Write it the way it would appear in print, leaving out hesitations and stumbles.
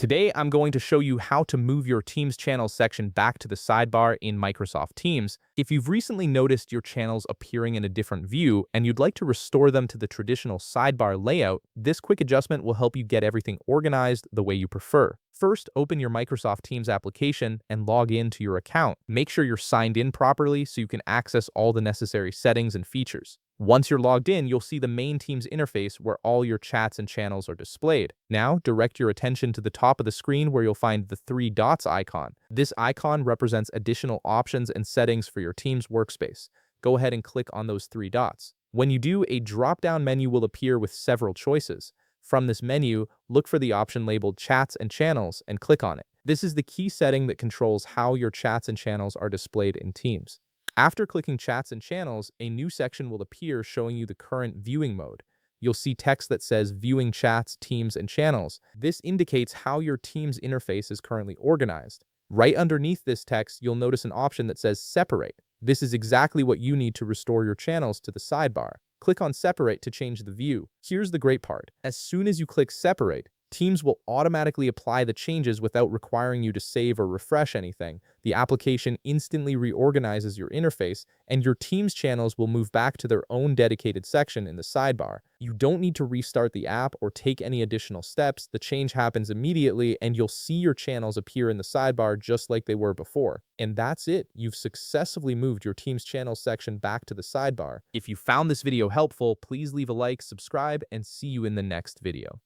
Today, I'm going to show you how to move your Teams channels section back to the sidebar in Microsoft Teams. If you've recently noticed your channels appearing in a different view and you'd like to restore them to the traditional sidebar layout, this quick adjustment will help you get everything organized the way you prefer. First, open your Microsoft Teams application and log in to your account. Make sure you're signed in properly so you can access all the necessary settings and features. Once you're logged in, you'll see the main Teams interface where all your chats and channels are displayed. Now, direct your attention to the top of the screen where you'll find the three dots icon. This icon represents additional options and settings for your Teams workspace. Go ahead and click on those three dots. When you do, a drop-down menu will appear with several choices. From this menu, look for the option labeled Chats and Channels and click on it. This is the key setting that controls how your chats and channels are displayed in Teams. After clicking Chats and Channels, a new section will appear showing you the current viewing mode. You'll see text that says Viewing Chats, Teams, and Channels. This indicates how your Teams interface is currently organized. Right underneath this text, you'll notice an option that says Separate. This is exactly what you need to restore your channels to the sidebar. Click on Separate to change the view. Here's the great part. As soon as you click Separate, Teams will automatically apply the changes without requiring you to save or refresh anything. The application instantly reorganizes your interface, and your Teams channels will move back to their own dedicated section in the sidebar. You don't need to restart the app or take any additional steps. The change happens immediately, and you'll see your channels appear in the sidebar just like they were before. And that's it. You've successfully moved your Teams channels section back to the sidebar. If you found this video helpful, please leave a like, subscribe, and see you in the next video.